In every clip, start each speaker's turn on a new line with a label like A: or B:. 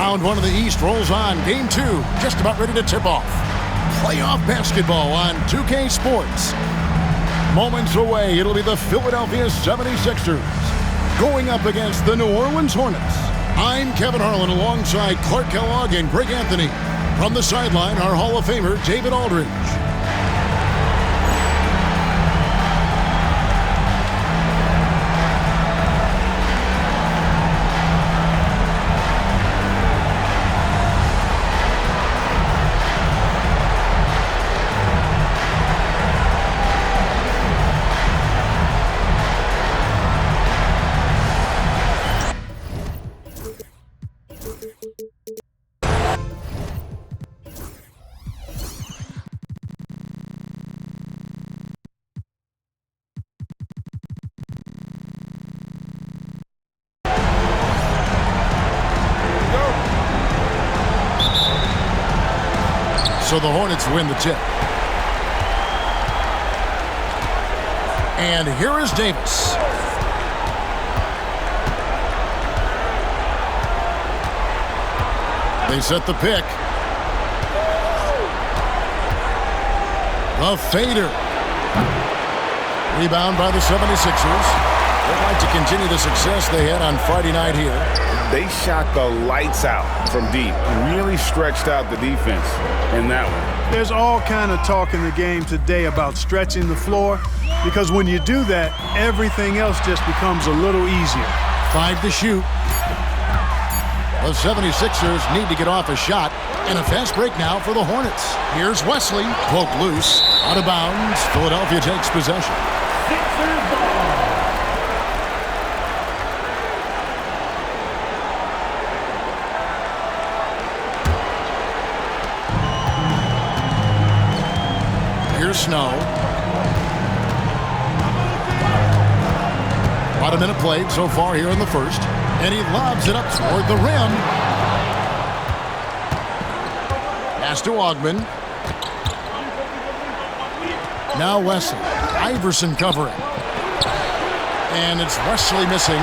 A: Round one of the East rolls on. Game two, just about ready to tip off. Playoff basketball on 2K Sports. Moments away, it'll be the Philadelphia 76ers going up against the New Orleans Hornets. I'm Kevin Harlan alongside Clark Kellogg and Greg Anthony. From the sideline, our Hall of Famer, David Aldridge. So the Hornets win the tip. And here is Davis. They set the pick. The fader. Rebound by the 76ers. They'd like to continue the success they had on Friday night here.
B: They shot the lights out from deep. Really stretched out the defense in that one.
C: There's all kind of talk in the game today about stretching the floor, because when you do that, everything else just becomes a little easier.
A: 5 to shoot. The 76ers need to get off a shot, and a fast break now for the Hornets. Here's Wesley, poked loose, out of bounds. Philadelphia takes possession.
D: Sixers ball.
A: Here's Snow. About a minute played so far here in the first. And he lobs it up toward the rim. Pass to Ogman. Now Wesley. Iverson covering. And it's Wesley missing.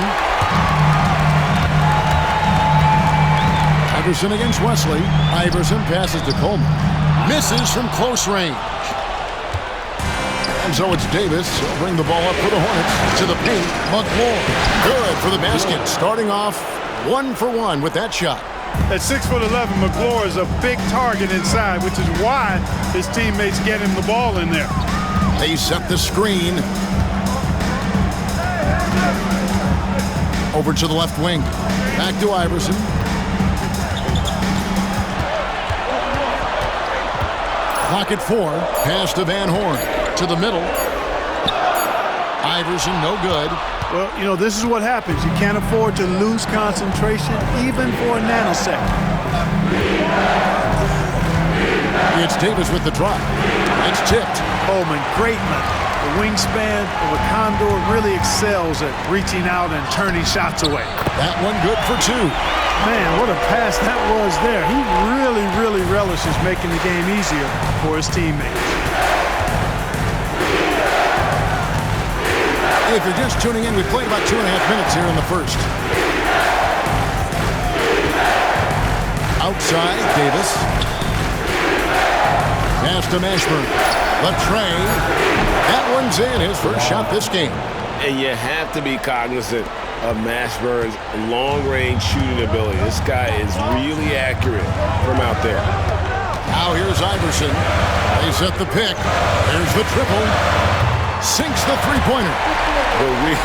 A: Iverson against Wesley. Iverson passes to Coleman. Misses from close range. And so it's Davis. He'll bring the ball up for the Hornets. To the paint, McLaurin. Good for the basket. Starting off 1 for 1 with that shot.
C: At 6'11", McLaurin is a big target inside, which is why his teammates get him the ball in there.
A: They set the screen. Over to the left wing. Back to Iverson. Clock at 4. Pass to Van Horn. To the middle. Iverson, no good.
C: Well, you know, this is what happens. You can't afford to lose concentration even for a nanosecond.
A: It's Davis with the drop. It's tipped.
C: Coleman, great man. The wingspan of a Condor really excels at reaching out and turning shots away.
A: That one good for 2.
C: Man, what a pass that was there. He really relishes making the game easier for his teammates.
A: If you're just tuning in, we played about 2.5 minutes here in the first. Outside, Davis. Pass to Mashburn. Latre. That one's in, his first shot this game.
B: And you have to be cognizant of Mashburn's long-range shooting ability. This guy is really accurate from out there.
A: Now here's Iverson. They set the pick. There's the triple. Sinks the three-pointer.
B: But we'll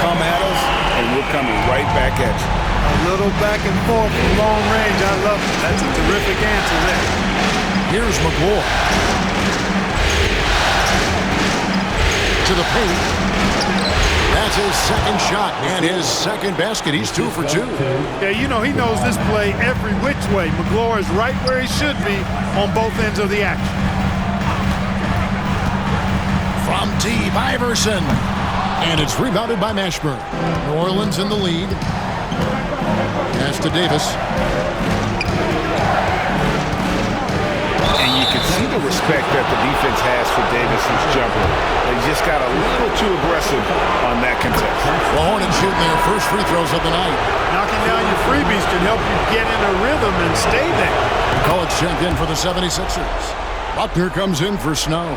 B: come at us, and we're coming right back at you.
C: A little back and forth from long range. I love it. That's a terrific answer there.
A: Here's McLaurin. To the paint. That's his second shot and his second basket. He's 2 for 2.
C: Yeah, you know, he knows this play every which way. McLaurin is right where he should be on both ends of the action.
A: From deep, Iverson. And it's rebounded by Mashburn. New Orleans in the lead. Pass to Davis.
B: And you can see the the respect that the defense has for Davison's jumper. He just got a little too aggressive on that contest.
A: The Hornets shooting their first free throws of the night.
C: Knocking down your freebies can help you get in a rhythm and stay there.
A: College checked in for the 76ers. Buckner comes in for Snow.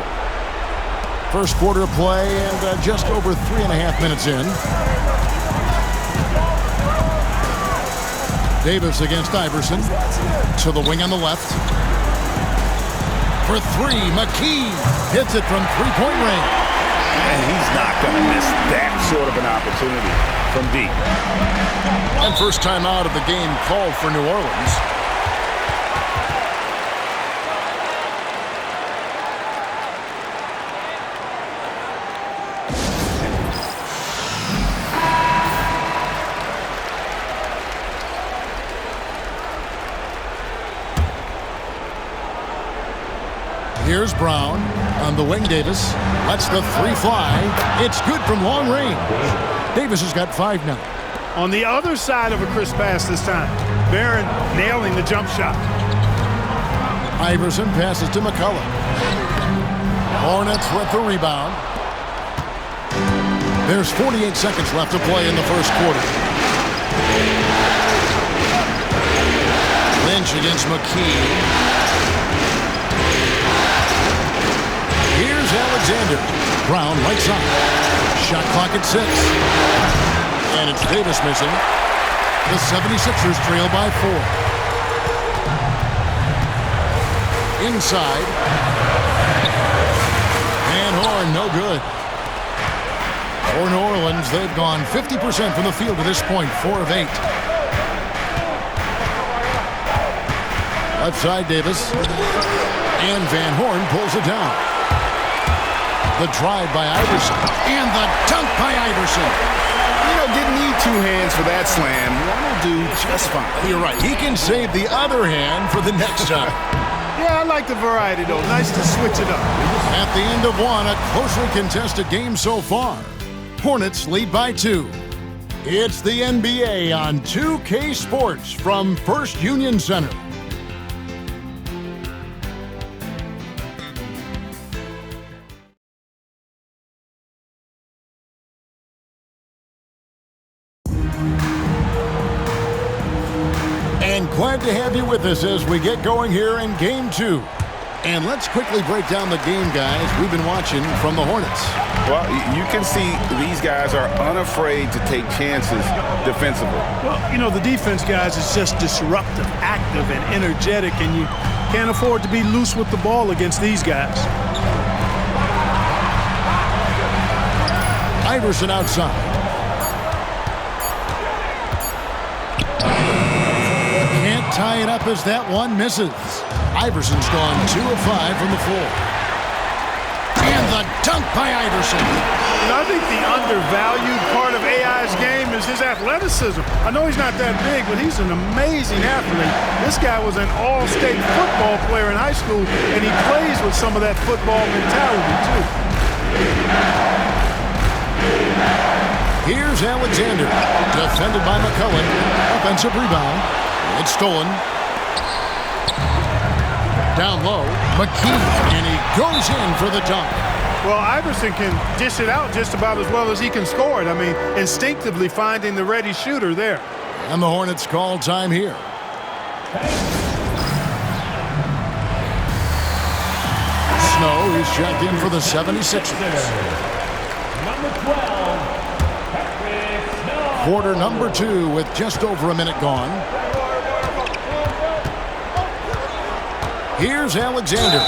A: First quarter play and just over 3.5 minutes in. Davis against Iverson. To the wing on the left. For three, McKee hits it from three-point range.
B: And he's not going to miss that sort of an opportunity from deep.
A: And first time out of the game called for New Orleans. Here's Brown on the wing. Davis lets the three fly. It's good from long range. Davis has got 5 now.
C: On the other side of a crisp pass this time. Barron nailing the jump shot.
A: Iverson passes to McCullough. Hornets with the rebound. There's 48 seconds left to play in the first quarter. Lynch against McKee. Here's Alexander. Brown right side. Shot clock at 6. And it's Davis missing. The 76ers trail by 4. Inside. Van Horn, no good. For New Orleans, they've gone 50% from the field to this point, 4 of 8. Left side, Davis. And Van Horn pulls it down. The drive by Iverson. And the dunk by Iverson.
B: You know, didn't need 2 hands for that slam. One will do just fine.
A: You're right. He can save the other hand for the next time.
C: Yeah, I like the variety, though. Nice to switch it up.
A: At the end of one, a closely contested game so far. Hornets lead by 2. It's the NBA on 2K Sports from First Union Center. And glad to have you with us as we get going here in Game 2. And let's quickly break down the game, guys, we've been watching from the Hornets.
B: Well, you can see these guys are unafraid to take chances defensively.
C: Well, you know, the defense, guys, is just disruptive, active, and energetic, and you can't afford to be loose with the ball against these guys.
A: Iverson outside. Can't tie it up as that one misses. Iverson's gone 2 of 5 from the floor. And the dunk by Iverson.
C: You know, I think the undervalued part of AI's game is his athleticism. I know he's not that big, but he's an amazing athlete. This guy was an all-state football player in high school, and he plays with some of that football mentality, too.
A: Here's Alexander. Defended by McCullough. Offensive rebound. It's stolen. Down low, McKee, and he goes in for the dunk.
C: Well, Iverson can dish it out just about as well as he can score it. I mean, instinctively finding the ready shooter there.
A: And the Hornets call time here. Snow is checked in for the 76ers.
D: Number 12,
A: Quarter number 2 with just over a minute gone. Here's Alexander,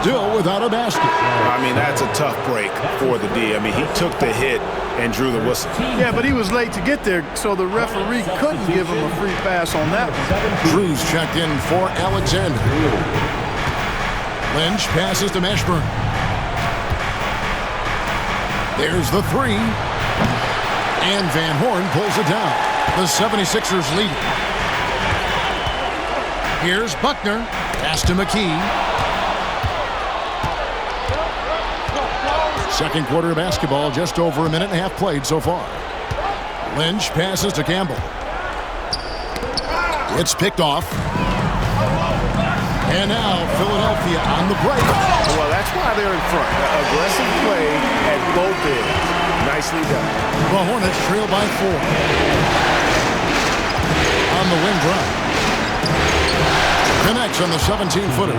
A: still without a basket.
B: I mean, that's a tough break for the D. I mean, he took the hit and drew the whistle.
C: Yeah, but he was late to get there, so the referee couldn't give him a free pass on that one.
A: Drew's checked in for Alexander. Lynch passes to Mashburn. There's the 3. And Van Horn pulls it down. The 76ers lead. Here's Buckner. Pass to McKee. Second quarter of basketball, just over a minute and a half played so far. Lynch passes to Campbell. It's picked off. And now Philadelphia on the break.
B: Well, that's why they're in front. Aggressive play at both ends. Nicely done.
A: The Hornets trail by 4. On the wing drive. Connects on the 17-footer.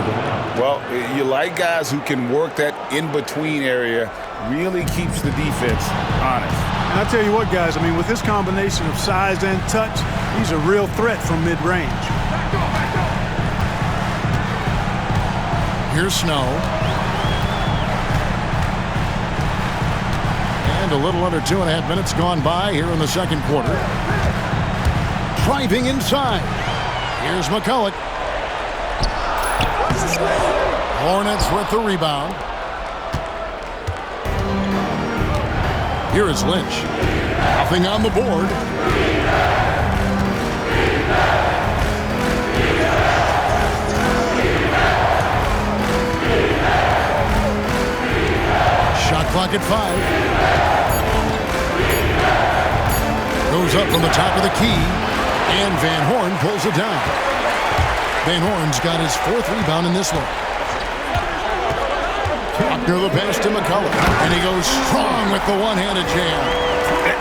B: Well, you like guys who can work that in-between area. Really keeps the defense honest.
C: And I tell you what, guys, I mean, with this combination of size and touch, he's a real threat from mid-range.
A: Here's Snow. And a little under 2.5 minutes gone by here in the second quarter. Driving inside. Here's McCulloch. Hornets with the rebound. Here is Lynch. Nothing on the board. Shot clock at 5. Goes up from the top of the key. And Van Horn pulls it down. Van Horn's got his 4th rebound in this one. Near the pass to McCulloch. And he goes strong with the one-handed jam.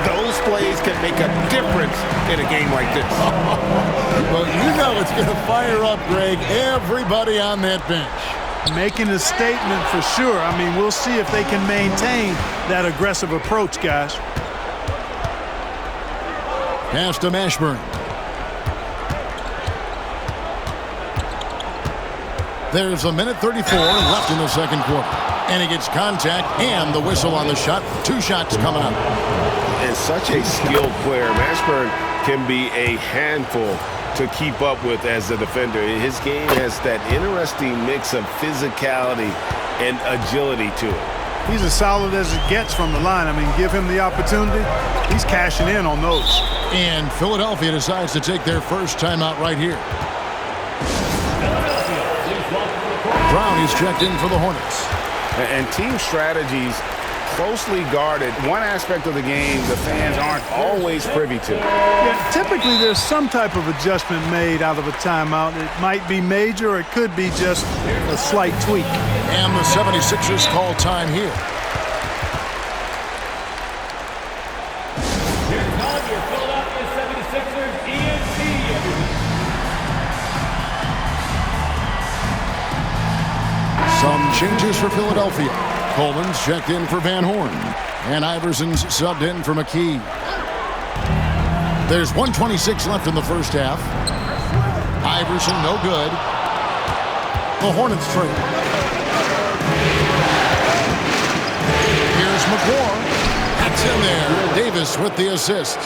B: Those plays can make a difference in a game like this.
A: Well, you know it's going to fire up, Greg, everybody on that bench.
C: Making a statement for sure. I mean, we'll see if they can maintain that aggressive approach, guys.
A: Pass to Mashburn. There's 1:34 left in the second quarter. And he gets contact and the whistle on the shot. 2 shots coming up.
B: And such a skilled player. Mashburn can be a handful to keep up with as a defender. His game has that interesting mix of physicality and agility to it.
C: He's as solid as it gets from the line. I mean, give him the opportunity. He's cashing in on those.
A: And Philadelphia decides to take their first timeout right here. Brown is checked in for the Hornets.
B: And team strategies closely guarded. One aspect of the game the fans aren't always privy to.
C: Yeah, typically there's some type of adjustment made out of a timeout. It might be major or it could be just a slight tweak.
A: And the 76ers call time here.
D: Here's calling your Philadelphia 76ers ENT.
A: Some changes for Philadelphia. Coleman's checked in for Van Horn. And Iverson's subbed in for McKee. There's 1:26 left in the first half. Iverson, no good. The Hornets trade. Here's McGlure. That's in there. Davis with the assist.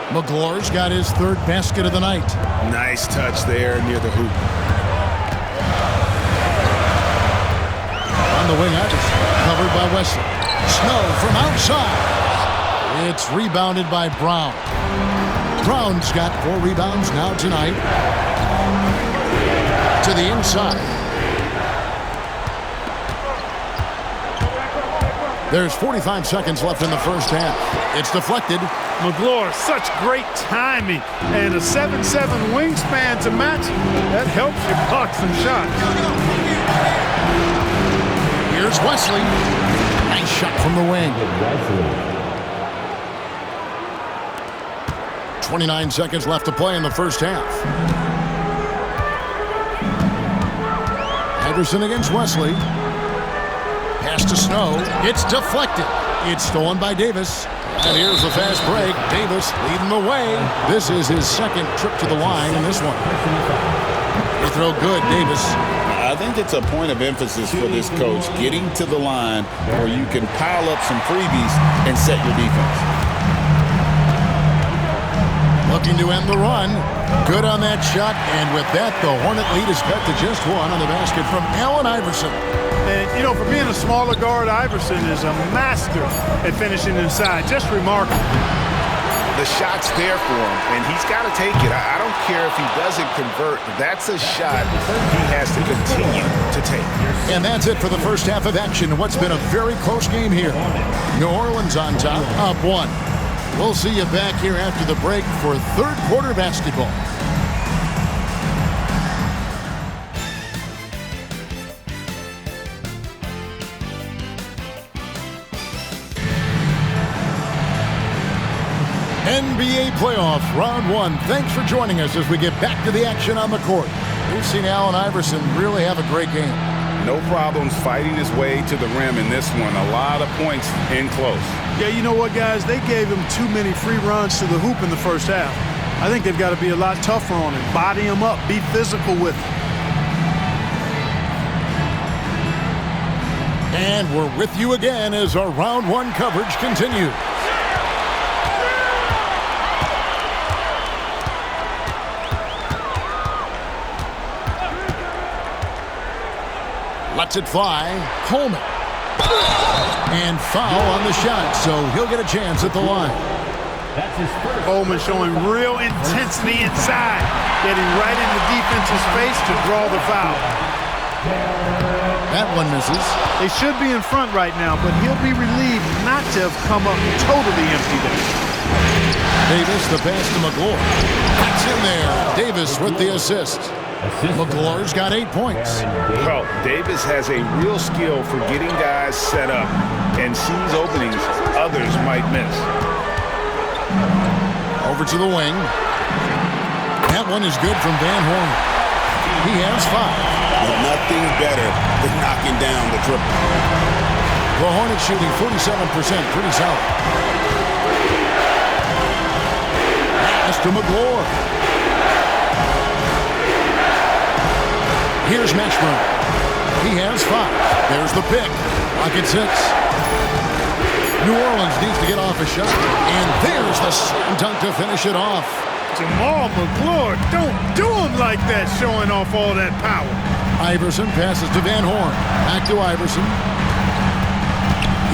A: McGlure's got his 3rd basket of the night.
B: Nice touch there near the hoop.
A: On the wing, Iverson, covered by Wesley. Snow from outside. It's rebounded by Brown. Brown's got 4 rebounds now tonight. To the inside. There's 45 seconds left in the first half. It's deflected.
C: McGlure, such great timing. And a 7'7" wingspan to match. That helps you block some shots.
A: Here's Wesley. Nice shot from the wing. 29 seconds left to play in the first half. Iverson against Wesley. Pass to Snow. It's deflected. It's stolen by Davis. And here's the fast break. Davis leading the way. This is his 2nd trip to the line in this one. He throw good, Davis.
E: I think it's a point of emphasis for this coach, getting to the line where you can pile up some freebies and set your defense.
A: Looking to end the run. Good on that shot. And with that, the Hornet lead is cut to just 1 on the basket from Allen Iverson.
C: And, you know, for being a smaller guard, Iverson is a master at finishing inside. Just remarkable.
B: The shot's there for him, and he's got to take it. I don't care if he doesn't convert. That's a shot he has to continue to take.
A: And that's it for the first half of action. What's been a very close game here. New Orleans on top, up 1. We'll see you back here after the break for 3rd quarter basketball. NBA playoffs, round one. Thanks for joining us as we get back to the action on the court. We've seen Allen Iverson really have a great game.
E: No problems fighting his way to the rim in this one. A lot of points in close.
C: Yeah, you know what, guys? They gave him too many free runs to the hoop in the first half. I think they've got to be a lot tougher on him. Body him up. Be physical with him.
A: And we're with you again as our round one coverage continues. Lets it fly. Holman. And foul on the shot, so he'll get a chance at the line.
D: That's his first.
C: Holman showing real intensity inside. Getting right in the defense's face to draw the foul.
A: That one misses.
C: They should be in front right now, but he'll be relieved not to have come up totally empty there.
A: Davis, the pass to McGlure. That's in there. Davis with the assist. McGlure's got 8 points.
B: Well, Davis has a real skill for getting guys set up and sees openings others might miss.
A: Over to the wing. That one is good from Van Horn. He has 5.
E: But nothing better than knocking down the triple.
A: The Hornets shooting 47%, pretty solid. Pass to McGlure. Here's Mashburn. He has 5. There's the pick. Rockets 6. New Orleans needs to get off a shot. And there's the slam dunk to finish it off.
C: Jamal McGlure, don't do him like that, showing off all that power.
A: Iverson passes to Van Horn. Back to Iverson.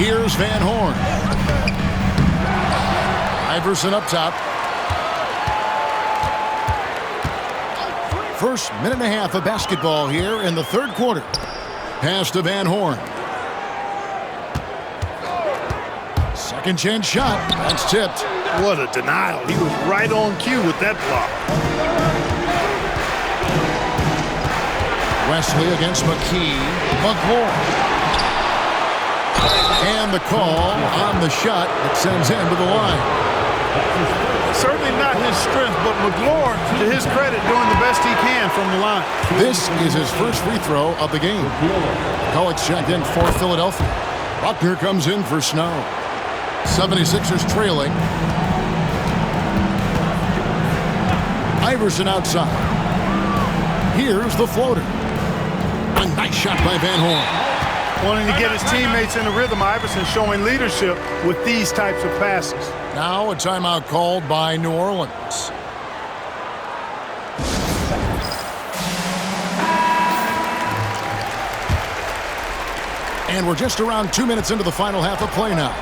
A: Here's Van Horn. Iverson up top. First minute and a half of basketball here in the third quarter. Pass to Van Horn. Second chance shot. That's tipped.
C: What a denial. He was right on cue with that block.
A: Wesley against McKee. McGlure. And the call on the shot that sends him to the line.
C: Certainly not his strength, but McGlure, to his credit, doing the best he can from the line.
A: This is his first free throw of the game. Collett's checked in for Philadelphia. Buckner comes in for Snow. 76ers trailing. Iverson outside. Here's the floater. A nice shot by Van Horn.
C: Wanting to get his teammates in the rhythm, Iverson showing leadership with these types of passes.
A: Now a timeout called by New Orleans. And we're just around 2 minutes into the final half of play now.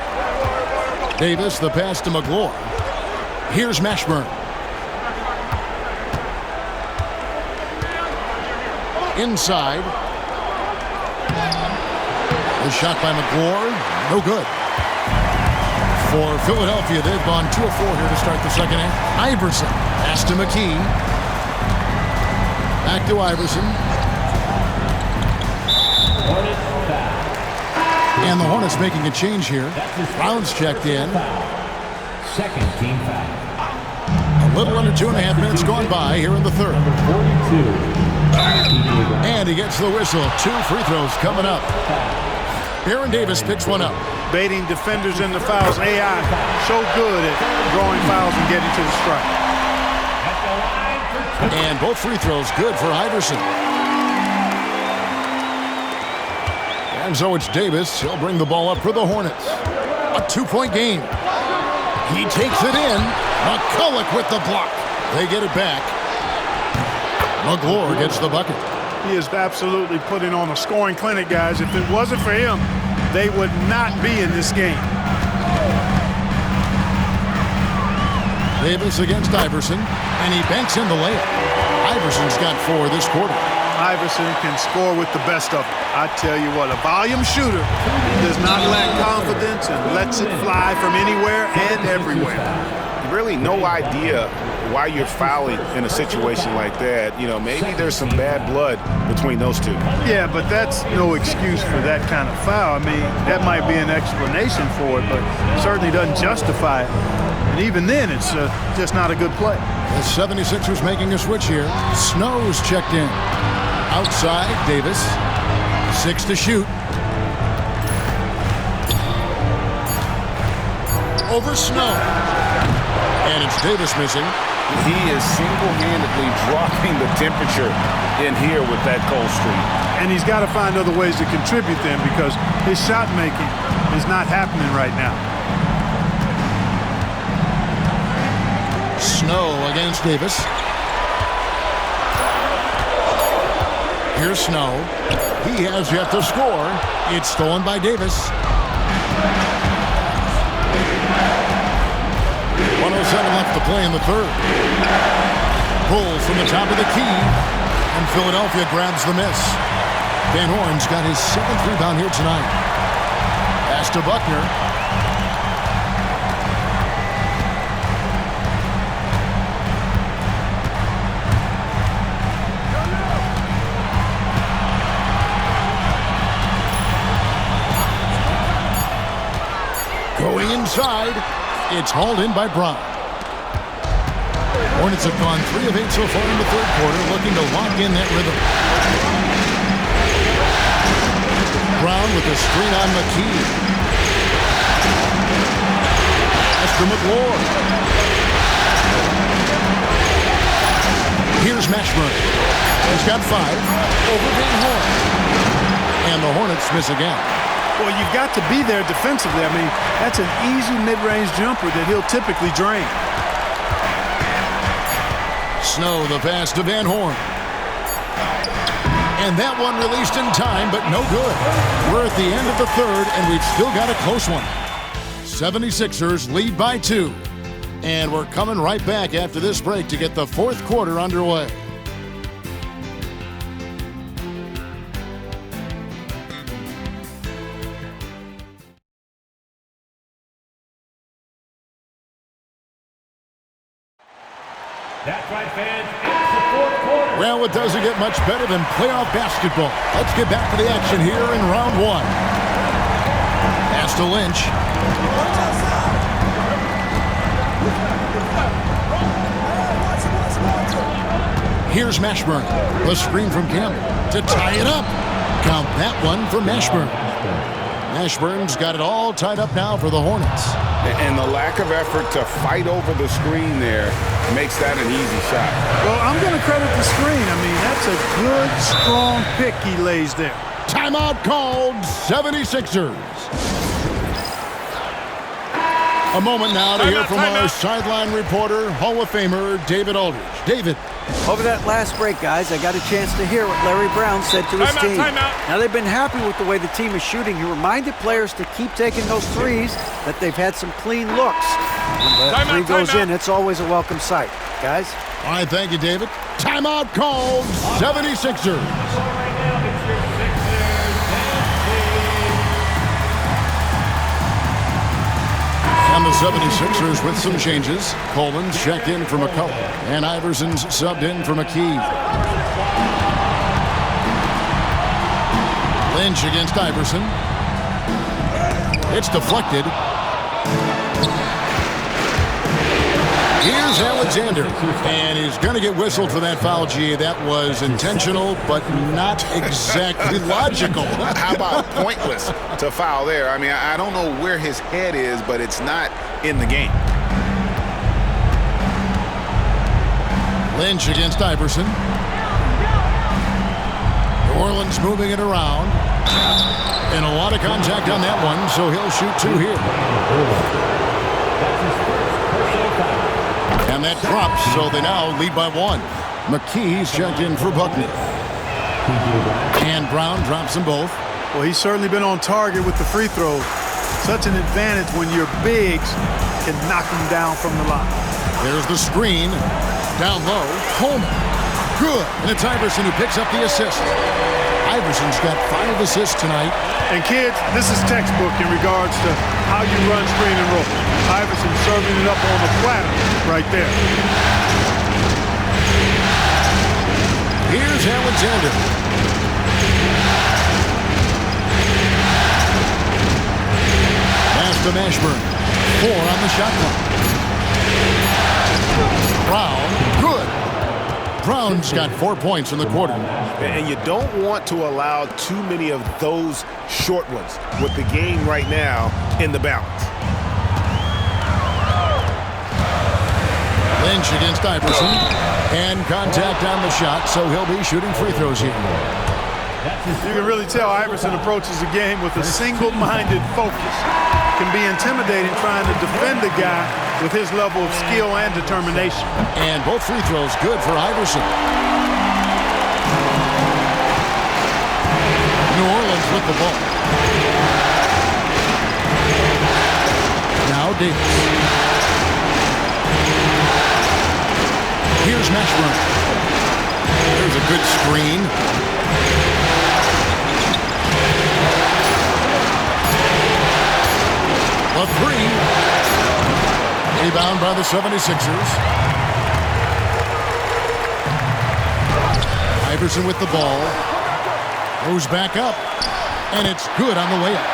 A: Davis, the pass to McGlure. Here's Mashburn. Inside. The shot by McGlure, no good. For Philadelphia, they've gone 2 of 4 here to start the second half. Iverson, pass to McKee. Back to Iverson. And the Hornets making a change here. Brown's checked in.
D: Second team foul.
A: A little under 2.5 minutes gone by here in the third.
D: Number 42.
A: And he gets the whistle. 2 free throws coming up. Aaron Davis picks one up.
C: Baiting defenders into fouls. AI so good at drawing fouls and getting to the strike.
A: And both free throws good for Iverson. And so it's Davis. He'll bring the ball up for the Hornets. A 2-point game. He takes it in. McCulloch with the block. They get it back. McGlure gets the bucket.
C: He is absolutely putting on a scoring clinic, guys. If it wasn't for him, they would not be in this game.
A: Davis against Iverson, and he banks in the layup. Iverson's got 4 this quarter.
C: Iverson can score with the best of them. I tell you what, a volume shooter does not lack confidence and lets it fly from anywhere and everywhere.
B: Really no idea why you're fouling in a situation like that. You know, maybe there's some bad blood between those two.
C: Yeah, but that's no excuse for that kind of foul. I mean, that might be an explanation for it, but certainly doesn't justify it. And even then, it's just not a good play.
A: The 76ers making a switch here. Snow's checked in. Outside, Davis. 6 to shoot. Over Snow. And it's Davis missing.
E: He is single-handedly dropping the temperature in here with that cold streak.
C: And he's got to find other ways to contribute then, because his shot making is not happening right now.
A: Snow against Davis. Here's Snow. He has yet to score. It's stolen by Davis. 107 left to play in the third. Pulls from the top of the key, and Philadelphia grabs the miss. Van Horn's got his 7th rebound here tonight. Pass to Buckner. Going inside, it's hauled in by Brown. Hornets have gone 3 of 8 so far in the third quarter, looking to lock in that rhythm. Brown with the screen on McKee. Esther McLeod. Here's Mashburn. He's got 5 over Van Horn. And the Hornets miss again.
C: Well, you've got to be there defensively. I mean, that's an easy mid-range jumper that he'll typically drain.
A: Snow, the pass to Van Horn. And that one released in time, but no good. We're at the end of the third, and we've still got a close one. 76ers lead by 2. And we're coming right back after this break to get the fourth quarter underway.
D: That's right, fans. It's the fourth quarter.
A: Well, it doesn't get much better than playoff basketball. Let's get back to the action here in round 1. Pass to Lynch. Here's Mashburn. A screen from Campbell to tie it up. Count that one for Mashburn. Mashburn's got it all tied up now for the Hornets.
E: And the lack of effort to fight over the screen there makes that an easy shot.
C: Well, I'm going to credit the screen. I mean, that's a good, strong pick he lays there.
A: Timeout called, 76ers. A moment now to hear from our sideline reporter, Hall of Famer David Aldridge. David.
F: Over that last break, guys, I got a chance to hear what Larry Brown said to his team. Now, they've been happy with the way the team is shooting. He reminded players to keep taking those threes, that they've had some clean looks. When the three goes in, it's always a welcome sight. Guys?
A: All right, thank you, David. Timeout called, 76ers. And the 76ers with some changes. Coleman's checked in for McCullough, and Iverson's subbed in for McKee. Lynch against Iverson. It's deflected. Here's Alexander, and he's going to get whistled for that foul. Gee, that was intentional, but not exactly logical.
E: How about pointless to foul there? I mean, I don't know where his head is, but it's not in the game.
A: Lynch against Iverson. New Orleans moving it around. And a lot of contact on that one, so he'll shoot 2 here. And that drops, so they now lead by 1. McKee's checked in for Buckner. And Brown drops them both.
C: Well, he's certainly been on target with the free throws. Such an advantage when your bigs can knock them down from the line.
A: There's the screen. Down low, Coleman. Good. And it's Iverson who picks up the assist. Iverson's got 5 assists tonight.
C: And kids, this is textbook in regards to how you run screen and roll. Iverson serving it up on the platter right there.
A: Here's Alexander. Pass to Mashburn. 4 on the shot clock. Brown, good. Brown's got 4 points in the quarter.
B: And you don't want to allow too many of those short ones with the game right now in the balance.
A: Lynch against Iverson. And contact on the shot, so he'll be shooting free throws here.
C: You can really tell Iverson approaches the game with a single-minded focus. Can be intimidating trying to defend a guy with his level of skill and determination.
A: And both free throws good for Iverson. New Orleans with the ball. Now Davis. Here's Mashburn. There's a good screen. A three. Rebound by the 76ers. Iverson with the ball. Goes back up. And it's good on the way up.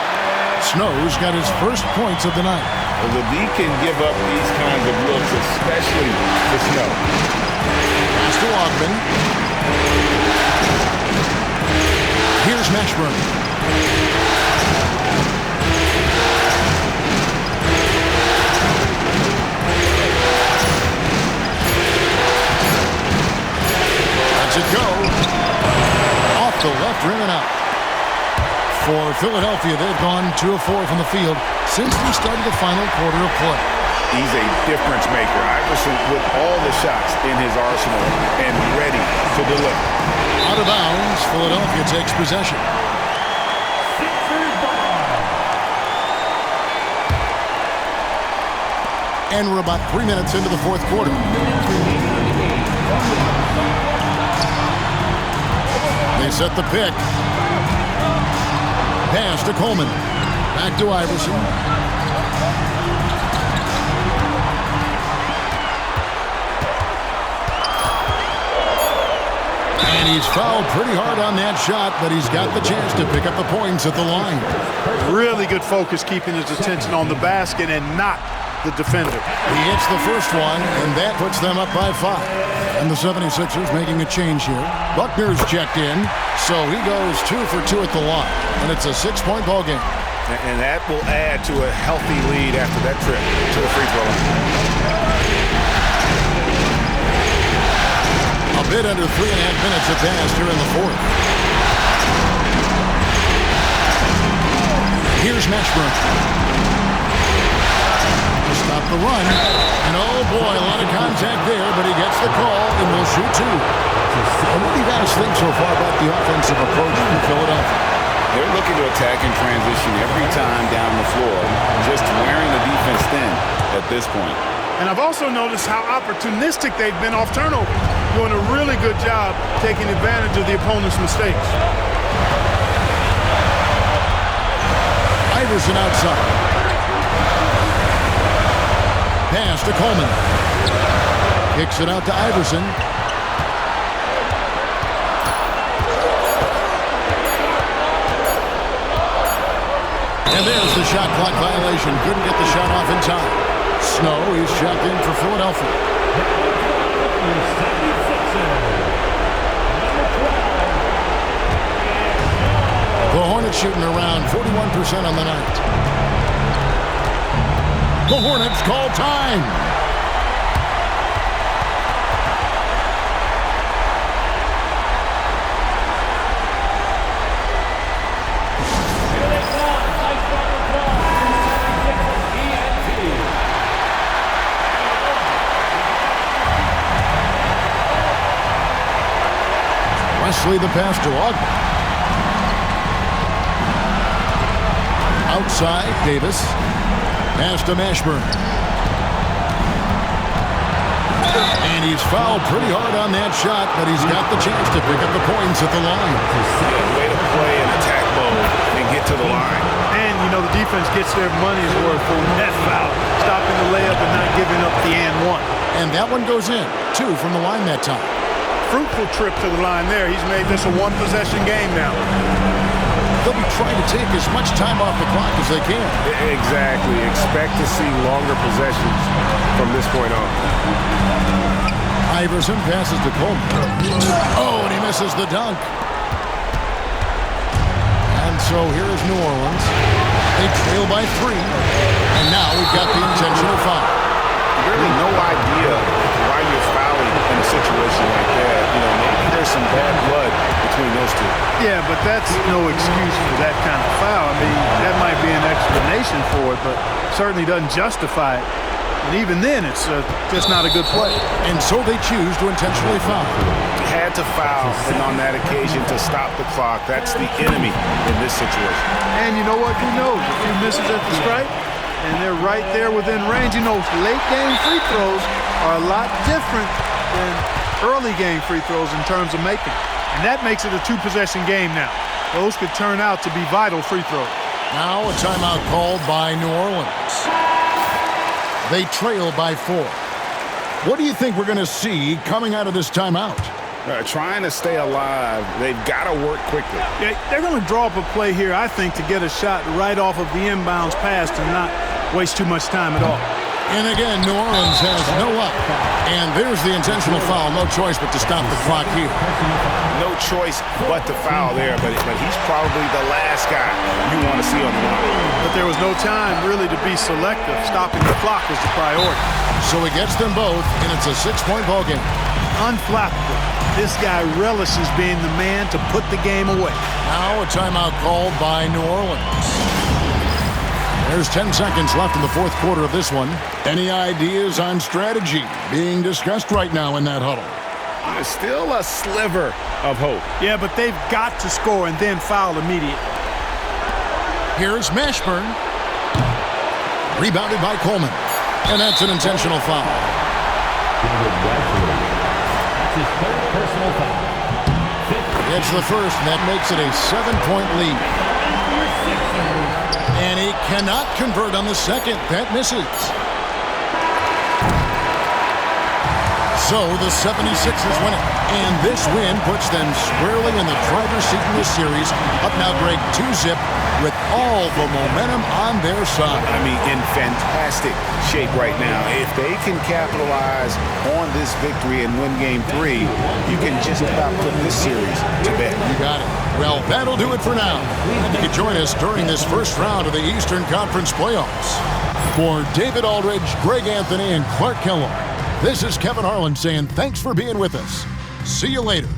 A: Snow's got his first points of the night.
E: Well, the D can give up these kinds of looks, especially to Snow.
A: Pass to Ogden. Here's Mashburn. Lets it go. Off the left rim and out. For Philadelphia, they've gone 2 of 4 from the field since we started the final quarter of play.
B: He's a difference maker. Iverson with all the shots in his arsenal and ready to deliver.
A: Out of bounds, Philadelphia takes possession. And we're about 3 minutes into the fourth quarter. They set the pick. Pass to Coleman. Back to Iverson. And he's fouled pretty hard on that shot, but he's got the chance to pick up the points at the line.
C: Really good focus keeping his attention on the basket and not the defender.
A: He hits the first one, and that puts them up by 5. And the 76ers making a change here. Buckner's checked in, so he goes 2 for 2 at the line. And it's a 6-point ball game.
B: And that will add to a healthy lead after that trip to the free throw line.
A: A bit under 3.5 minutes have passed here in the fourth. Here's Mashburn. Stop the run. And oh boy, a lot of contact there, but he gets the call and will shoot 2. And what do you guys think so far about the offensive approach from Philadelphia?
E: They're looking to attack in transition every time down the floor, just wearing the defense thin at this point.
C: And I've also noticed how opportunistic they've been off turnover, doing a really good job taking advantage of the opponent's mistakes.
A: Iverson outside. Pass to Coleman. Kicks it out to Iverson. And there's the shot clock violation. Couldn't get the shot off in time. Snow, he's checked in for Philadelphia. The Hornets shooting around 41% on the night. The Hornets call time. Wesley the pass to Ogden. Outside, Davis. Pass to Mashburn. And he's fouled pretty hard on that shot, but he's got the chance to pick up the points at the line.
B: Yeah, way to play in attack mode and get to the line.
C: And, you know, the defense gets their money's worth for that foul, stopping the layup and not giving up the and one.
A: And that one goes in. 2 from the line that time.
C: Fruitful trip to the line there. He's made this a one-possession game now.
A: they'll be trying to take as much time off the clock as they can.
B: Exactly. Expect to see longer possessions from this point on.
A: Iverson passes to Coleman. Oh, and he misses the dunk. And so here is New Orleans. They trail by 3. And now we've got the intentional foul.
B: Really no idea why you're fouling in a situation like that. You know, maybe there's some bad blood between those two.
C: Yeah, but that's no excuse for that kind of foul. I mean, that might be an explanation for it, but certainly doesn't justify it. And even then, it's just not a good play.
A: And so they choose to intentionally foul.
B: Had to foul, and on that occasion to stop the clock. That's the enemy in this situation.
C: And you know what? Who knows? A few misses at the stripe, and they're right there within range. You know, late game free throws are a lot different than early game free throws in terms of making. And that makes it a 2-possession game now. Those could turn out to be vital free throws.
A: Now a timeout called by New Orleans. They trail by 4. What do you think we're going to see coming out of this timeout?
B: Trying to stay alive, they've got to work quickly.
C: Yeah, they're going to draw up a play here, I think, to get a shot right off of the inbounds pass and not waste too much time at all.
A: And again, New Orleans has no luck. And there's the intentional foul. No choice but to stop the clock here.
B: No choice but to foul there, but he's probably the last guy you want to see on the line.
C: But there was no time really to be selective. Stopping the clock was the priority.
A: So he gets them both, and it's a 6-point ball game.
C: Unflappable. This guy relishes being the man to put the game away.
A: Now a timeout called by New Orleans. There's 10 seconds left in the fourth quarter of this one. Any ideas on strategy being discussed right now in that huddle?
B: There's still a sliver of hope.
C: Yeah, but they've got to score and then foul immediately.
A: Here's Mashburn. Rebounded by Coleman. And that's an intentional foul.
D: That's his third personal foul.
A: It's the first, and that makes it a 7-point lead. And he cannot convert on the second. That misses. So the 76ers win it. And this win puts them squarely in the driver's seat in this series. Up now, Greg, 2-zip with all the momentum on their side.
B: I mean, in fantastic shape right now. If they can capitalize on this victory and win Game 3, you can just about put this series to bed.
A: You got it. Well, that'll do it for now. You can join us during this first round of the Eastern Conference playoffs. For David Aldridge, Greg Anthony, and Clark Kellogg, this is Kevin Harlan saying thanks for being with us. See you later.